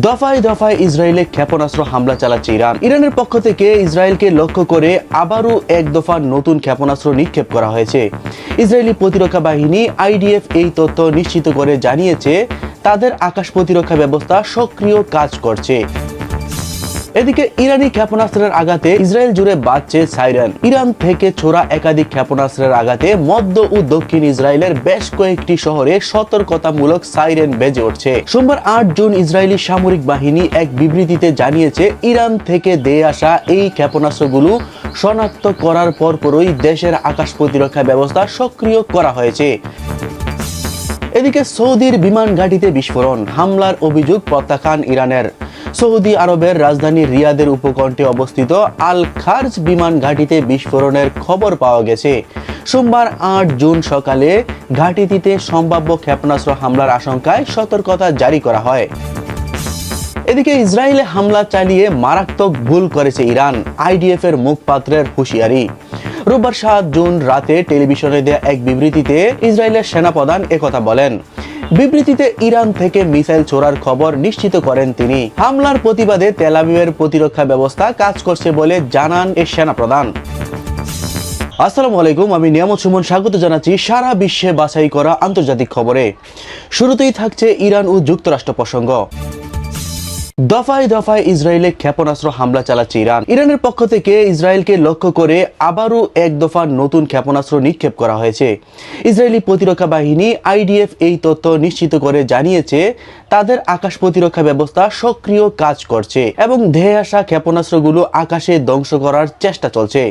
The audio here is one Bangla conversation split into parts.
দফায় দফায় ইসরায়েলে ক্ষেপণাস্ত্র হামলা চালাচ্ছে ইরান। ইরানের পক্ষ থেকে ইসরায়েলকে লক্ষ্য করে আবারও এক দফা নতুন ক্ষেপণাস্ত্র নিক্ষেপ করা হয়েছে। ইসরায়েলি প্রতিরক্ষা বাহিনী আইডিএফ এই তথ্য নিশ্চিত করে জানিয়েছে তাদের আকাশ প্রতিরক্ষা ব্যবস্থা সক্রিয় কাজ করছে। এদিকে ইরানি ক্ষেপণাস্ত্রের আঘাতে ইসরায়েল জুড়ে বাজছে সাইরেন। ইরান থেকে ছোড়া একাধিক ক্ষেপণাস্ত্রের আঘাতে মধ্য ও দক্ষিণ ইসরায়েলের বেশ কয়েকটি শহরে সতর্কতামূলক সাইরেন বেজে উঠছে। সোমবার 8 জুন ইসরায়েলি সামরিক বাহিনী এক বিবৃতিতে জানিয়েছে ইরান থেকে দিয়ে আসা এই ক্ষেপণাস্ত্রগুলো শনাক্ত করার পরপরই দেশের আকাশ প্রতিরক্ষা ব্যবস্থা সক্রিয় করা হয়েছে। এদিকে সৌদির বিমান ঘাঁটিতে বিস্ফোরণ, হামলার অভিযোগ প্রত্যাখ্যান ইরানের। সৌদি আরবের রাজধানী রিয়াদের উপকণ্ঠে অবস্থিত আল খার্জ বিমান ঘাঁটিতে বিস্ফোরণের খবর পাওয়া গেছে। সোমবার 8 জুন সকালে ঘাঁটিটিতে সম্ভাব্য ক্ষেপণাস্ত্র হামলার আশঙ্কায় সতর্কতা জারি করা হয়। এদিকে ইসরায়েলে হামলা চালিয়ে মারাত্মক ভুল করেছে ইরান, আইডিএফ এর মুখপাত্রের হুঁশিয়ারি। রোববার 7 জুন রাতে টেলিভিশনে দেয়া এক বিবৃতিতে ইসরায়েলের সেনাপ্রধান একথা বলেন। বিবৃতিতে ইরান থেকে মিসাইল ছোড়ার খবর নিশ্চিত করেন তিনি। হামলার প্রতিবাদে তেল আবিবের প্রতিরক্ষা ব্যবস্থা কাজ করছে বলে জানান এই সেনাপ্রধান। আসসালামু আলাইকুম, আমি নিয়ামত সুমন স্বাগত জানাচ্ছি সারা বিশ্বে বাছাই করা আন্তর্জাতিক খবরে। শুরুতেই থাকছে ইরান ও যুক্তরাষ্ট্র প্রসঙ্গ। দফায় দফায় ইসরায়েলে ক্ষেপণাস্ত্র হামলা চালাচ্ছে ইরান। ইরানের পক্ষ থেকে ইসরায়েলকে লক্ষ্য করে আবারও এক দফা নতুন ক্ষেপণাস্ত্র নিক্ষেপ করা হয়েছে। ইসরায়েলি প্রতিরক্ষা বাহিনী আইডিএফ এই তথ্য নিশ্চিত করে জানিয়েছে তাদের আকাশ প্রতিরক্ষা ব্যবস্থা সক্রিয় কাজ করছে এবং ধেয়ে আসা ক্ষেপণাস্ত্রগুলো আকাশে ধ্বংস করার চেষ্টা চলছে।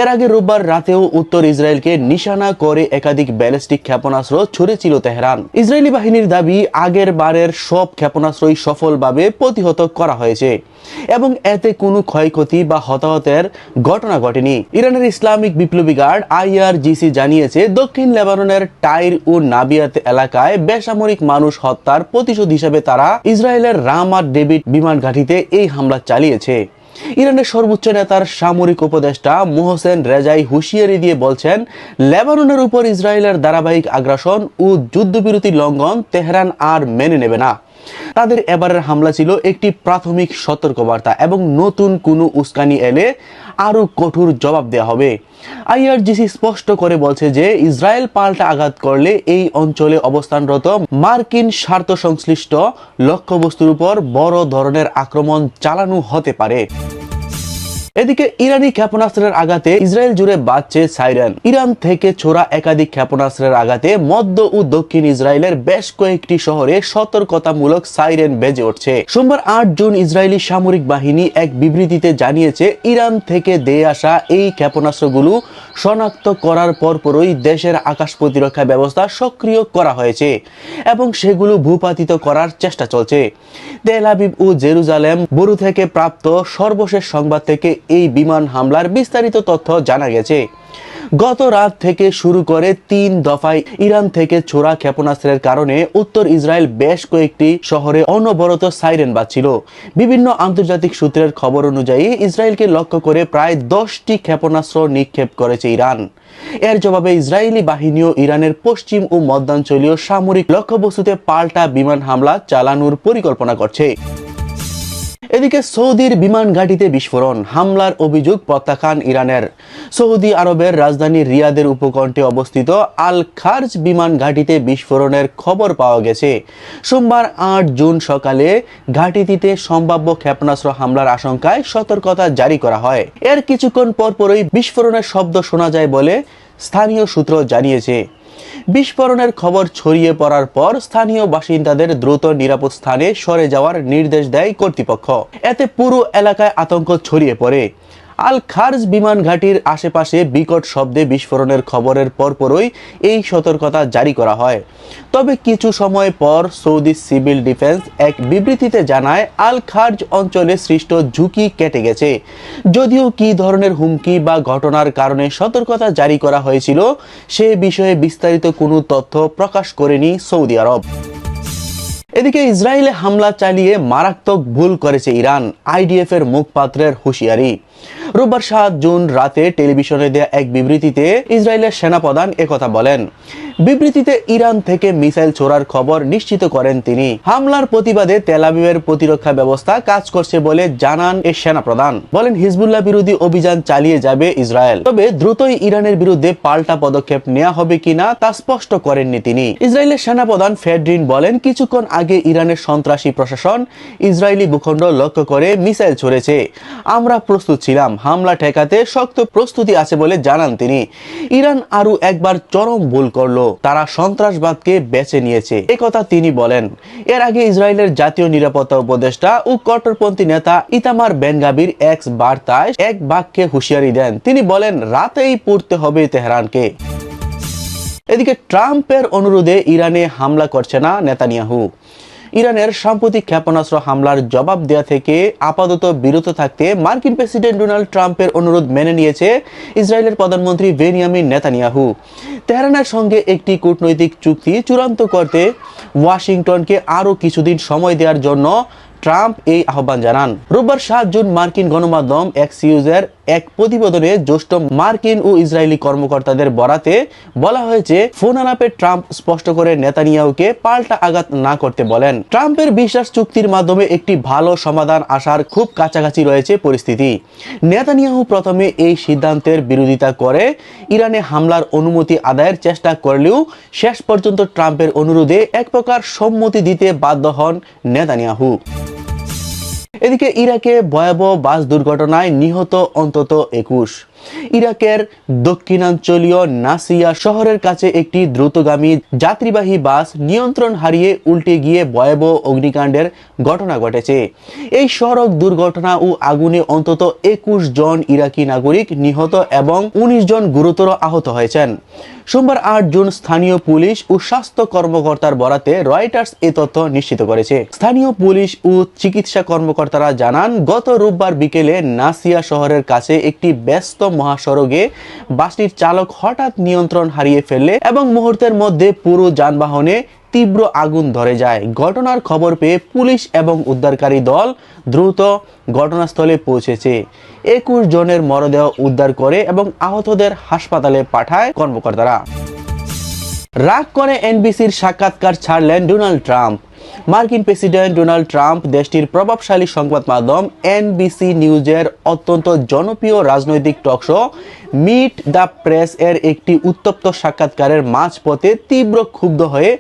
এর আগে রোববার রাতেও উত্তর ইসরায়েলকে নিশানা করে একাধিক ব্যালিস্টিক ক্ষেপণাস্ত্র ছুড়েছিল তেহরান। ইসরায়েলি বাহিনীর দাবি আগের বারের সব ক্ষেপণাস্ত্রই সফলভাবে প্রতিহত করা হয়েছে এবং এতে কোনো ক্ষয়ক্ষতি বা হতাহতের ঘটনা ঘটেনি। ইরানের ইসলামিক বিপ্লবী গার্ড IRGC জানিয়েছে দক্ষিণ লেবাননের টাইর ও নাবিয়াত এলাকায় বেসামরিক মানুষ হত্যার প্রতিশোধ হিসেবে তারা ইসরায়েলের রামাত ডেভিড বিমান ঘাঁটিতে এই হামলা চালিয়েছে। ইরানের সর্বোচ্চ নেতার সামরিক উপদেষ্টা মোহসেন রেজাই হুঁশিয়ারি দিয়ে বলছেন, লেবাননের উপর ইসরায়েলের ধারাবাহিক আগ্রাসন ও যুদ্ধবিরতি লঙ্ঘন তেহরান আর মেনে নেবে না। তাদের এবারের হামলা ছিল একটি প্রাথমিক সতর্কবার্তা এবং নতুন কোনো উস্কানি এলে আরও কঠোর জবাব দেওয়া হবে। IRGC স্পষ্ট করে বলছে যে ইসরায়েল পাল্টা আঘাত করলে এই অঞ্চলে অবস্থানরত মার্কিন স্বার্থ সংশ্লিষ্ট লক্ষ্যবস্তুর উপর বড় ধরনের আক্রমণ চালানো হতে পারে। এদিকে ইরানি ক্ষেপণাস্ত্রের আঘাতে ইসরায়েল জুড়ে বাজছে সাইরেন। ইরান থেকে ছোড়া একাধিক ক্ষেপণাস্ত্রের আঘাতে মধ্য ও দক্ষিণ ইসরায়েলের বেশ কয়েকটি শহরে সতর্কতামূলক সাইরেন বেজে উঠছে। সোমবার 8 জুন ইসরায়েলি সামরিক বাহিনী এক বিবৃতিতে জানিয়েছে ইরান থেকে দিয়ে আসা এই ক্ষেপণাস্ত্রগুলো শনাক্ত করার পরপরই দেশের আকাশ প্রতিরক্ষা ব্যবস্থা সক্রিয় করা হয়েছে এবং সেগুলো ভূপাতিত করার চেষ্টা চলছে। তেল আবিব ও জেরুজালেম বরু থেকে প্রাপ্ত সর্বশেষ সংবাদ থেকে এই বিমান হামলার বিস্তারিত তথ্য জানা গেছে। গত রাত থেকে শুরু করে 3 দফায় ইরান থেকে ছোড়া ক্ষেপণাস্ত্রের কারণে উত্তর ইসরায়েল বেশ কয়েকটি শহরে অনবরত সাইরেন বাজছিল। বিভিন্ন আন্তর্জাতিক সূত্রের খবর অনুযায়ী ইসরায়েলকে লক্ষ্য করে প্রায় 10টি ক্ষেপণাস্ত্র নিক্ষেপ করেছে ইরান। এর জবাবে ইসরায়েলি বাহিনীও ইরানের পশ্চিম ও মধ্যাঞ্চলীয় সামরিক লক্ষ্যবস্তুতে পাল্টা বিমান হামলা চালানোর পরিকল্পনা করছে। এদিকে সৌদির বিমান ঘাঁটিতে বিস্ফোরণ, হামলার অভিযোগ প্রত্যাখ্যান ইরানের। সৌদি আরবের রাজধানী রিয়াদের উপকণ্ঠে অবস্থিত আল খার্জ বিমান ঘাঁটিতে বিস্ফোরণের খবর পাওয়া গেছে। সোমবার 8 জুন সকালে ঘাঁটিটিতে সম্ভাব্য ক্ষেপণাস্ত্র হামলার আশঙ্কায় সতর্কতা জারি করা হয়। এর কিছুক্ষণ পরপরই বিস্ফোরণের শব্দ শোনা যায় বলে স্থানীয় সূত্র জানিয়েছে। বিস্ফোরণের খবর ছড়িয়ে পড়ার পর স্থানীয় বাসিন্দাদের দ্রুত নিরাপদ স্থানে সরে যাওয়ার নির্দেশ দেয় কর্তৃপক্ষ। এতে পুরো এলাকায় আতঙ্ক ছড়িয়ে পড়ে। আল খার্জ বিমান ঘাঁটির আশেপাশে বিকট শব্দে বিস্ফোরণের খবরের পরপরই এই সতর্কতা জারি করা হয়। তবে কিছু সময় পর সৌদি সিভিল ডিফেন্স এক বিবৃতিতে জানায় আল খার্জ অঞ্চলে সৃষ্ট ঝুঁকি কেটে গেছে। যদিও কী ধরনের হুমকি বা ঘটনার কারণে সতর্কতা জারি করা হয়েছিল সে বিষয়ে বিস্তারিত কোনো তথ্য প্রকাশ করেনি সৌদি আরব। এদিকে ইসরায়েলে হামলা চালিয়ে মারাত্মক ভুল করেছে ইরান, আইডিএফ এর মুখপাত্রের হুঁশিয়ারি। রোববার 7 জুন রাতে টেলিভিশনে দেয়া এক বিবৃতিতে ইসরায়েলের সেনাপ্রধান একথা বলেন। বিবৃতিতে ইরান থেকে মিসাইল ছোড়ার খবর নিশ্চিত করেন তিনি। হামলার প্রতিবাদে তেল আবিবের প্রতিরক্ষা ব্যবস্থা কাজ করছে বলে জানান এই সেনাপ্রধান। বলেন হিজবুল্লাহ বিরোধী অভিযান চালিয়ে যাবে ইসরায়েল, তবে দ্রুতই ইরানের বিরুদ্ধে পাল্টা পদক্ষেপ নেওয়া হবে কিনা তা স্পষ্ট করেননি তিনি। ইসরায়েলের সেনাপ্রধান ফেডরিন বলেন, কিছুক্ষণ আগে ইরানের সন্ত্রাসী প্রশাসন ইসরায়েলি ভূখণ্ড লক্ষ্য করে মিসাইল ছড়েছে। আমরা প্রস্তুত ছিলাম, হামলা ঠেকাতে শক্ত প্রস্তুতি আছে বলে জানান তিনি। ইরান আরো একবার চরম ভুল করলো, তারা সন্ত্রাসবাদকে বেছে নিয়েছে, একথা তিনি বলেন। এর আগে ইসরায়েলের জাতীয় নিরাপত্তা উপদেষ্টা ও কট্টরপন্থী নেতা ইতামার বেন গাভির এক্স বার্তায় এক বাক্যে হুঁশিয়ারি দেন। তিনি বলেন, রাতেই পড়তে হবে তেহরানকে। এদিকে ট্রাম্পের অনুরোধে ইরানে হামলা করছে না নেতানিয়াহু। ইরানের সাম্প্রতিক ক্ষেপণাস্ত্র হামলার জবাব দেওয়া থেকে আপাতত বিরত থাকতে মার্কিন প্রেসিডেন্ট ডোনাল্ড ট্রাম্পের অনুরোধ মেনে নিয়েছে ইসরায়েলের প্রধানমন্ত্রী বেনিয়ামিন নেতানিয়াহু। তেহরানের সঙ্গে একটি কূটনৈতিক চুক্তি চূড়ান্ত করতে ওয়াশিংটনকে আরও কিছুদিন সময় দেওয়ার জন্য ট্রাম্প এই আহ্বান জানান। রোববার 7 জুন মার্কিন গণমাধ্যম এক্সিউজের এক প্রতিবেদনে জ্যেষ্ঠ মার্কিন ও ইসরায়েলি কর্মকর্তাদের বরাতে বলা হয়েছে, ফোন আলাপে ট্রাম্প স্পষ্ট করে নেতানিয়াহুকে পাল্টা আঘাত না করতে বলেন। ট্রাম্পের বিশ্বাস চুক্তির মাধ্যমে একটি ভালো সমাধান আসার খুব কাছাকাছি রয়েছে পরিস্থিতি। নেতানিয়াহু প্রথমে এই সিদ্ধান্তের বিরোধিতা করে ইরানে হামলার অনুমতি আদায়ের চেষ্টা করলেও শেষ পর্যন্ত ট্রাম্পের অনুরোধে এক প্রকার সম্মতি দিতে বাধ্য হন নেতানিয়াহু। এদিকে ইরাকে ভয়াবহ বাস দুর্ঘটনায় নিহত অন্তত 21। ইরাকের দক্ষিণাঞ্চলীয় নাসিয়া শহরের কাছে একটি দ্রুতগামী যাত্রীবাহী বাস নিয়ন্ত্রণ হারিয়ে উল্টে গিয়ে ভয়াবহ অগ্নিকাণ্ডের ঘটনা ঘটেছে। এই সড়ক দুর্ঘটনা ও আগুনে অন্তত 21 জন ইরাকি নাগরিক নিহত এবং 19 জন গুরুতর আহত হয়েছেন। সোমবার 8 জুন স্থানীয় পুলিশ ও স্বাস্থ্য কর্মকর্তার বরাতে রয়টার্স এই তথ্য নিশ্চিত করেছে। স্থানীয় পুলিশ ও চিকিৎসা কর্মকর্তারা জানান, গত রোববার বিকেলে নাসিয়া শহরের কাছে একটি ব্যস্ত মহাসড়কে বাসটির চালক হঠাৎ নিয়ন্ত্রণ হারিয়ে ফেলে এবং মুহূর্তের মধ্যে পুরো যানবাহনে তীব্র আগুন ধরে যায়। ঘটনার খবর পেয়ে পুলিশ এবং উদ্ধারকারী দল দ্রুত ঘটনাস্থলে পৌঁছেছে। 21 জনের মরদেহ উদ্ধার করে এবং আহতদের হাসপাতালে পাঠায় কর্মকর্তারা। রাগ করে এনবিসির সাক্ষাৎকার ছাড়লেন ডোনাল্ড ট্রাম্প। মার্কিন প্রেসিডেন্ট ডোনাল্ড ট্রাম্প দেশটির প্রভাবশালী সংবাদ মাধ্যম এনবিসি নিউজের অত্যন্ত জনপ্রিয় রাজনৈতিক টকশো মিট দ্য প্রেস এর একটি উত্তপ্ত সাক্ষাৎকারের মাঝপথে তীব্র ক্ষুব্ধ হয়ে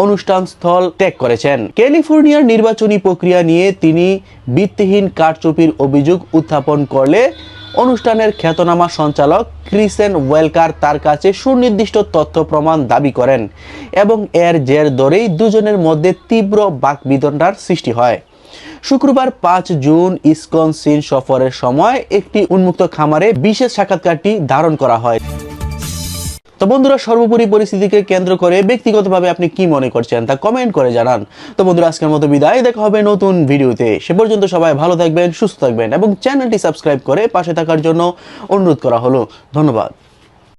অনুষ্ঠানস্থল ত্যাগ করেছেন। ক্যালিফোর্নিয়ার নির্বাচনী প্রক্রিয়া নিয়ে তিনি ভিত্তিহীন কারচুপির অভিযোগ উত্থাপন করলে অনুষ্ঠানের খ্যাতনামা সঞ্চালক ক্রিসেন ওয়েলকার তার কাছে সুনির্দিষ্ট তথ্য প্রমাণ দাবি করেন এবং এর জের ধরেই দুজনের মধ্যে তীব্র বাকবিতণ্ডার সৃষ্টি হয়। শুক্রবার 5 জুন উইসকনসিন সফরের সময় একটি উন্মুক্ত খামারে বিশেষ সাক্ষাৎকারটি ধারণ করা হয়। তো বন্ধুরা, সর্বোপরি পরিস্থিতিকে কেন্দ্র করে ব্যক্তিগতভাবে আপনি কি মনে করছেন তা কমেন্ট করে জানান। তো বন্ধুরা, আজকের মতো বিদায়, দেখা হবে নতুন ভিডিওতে। সে পর্যন্ত সবাই ভালো থাকবেন, সুস্থ থাকবেন এবং চ্যানেলটি সাবস্ক্রাইব করে পাশে থাকার জন্য অনুরোধ করা হলো। ধন্যবাদ।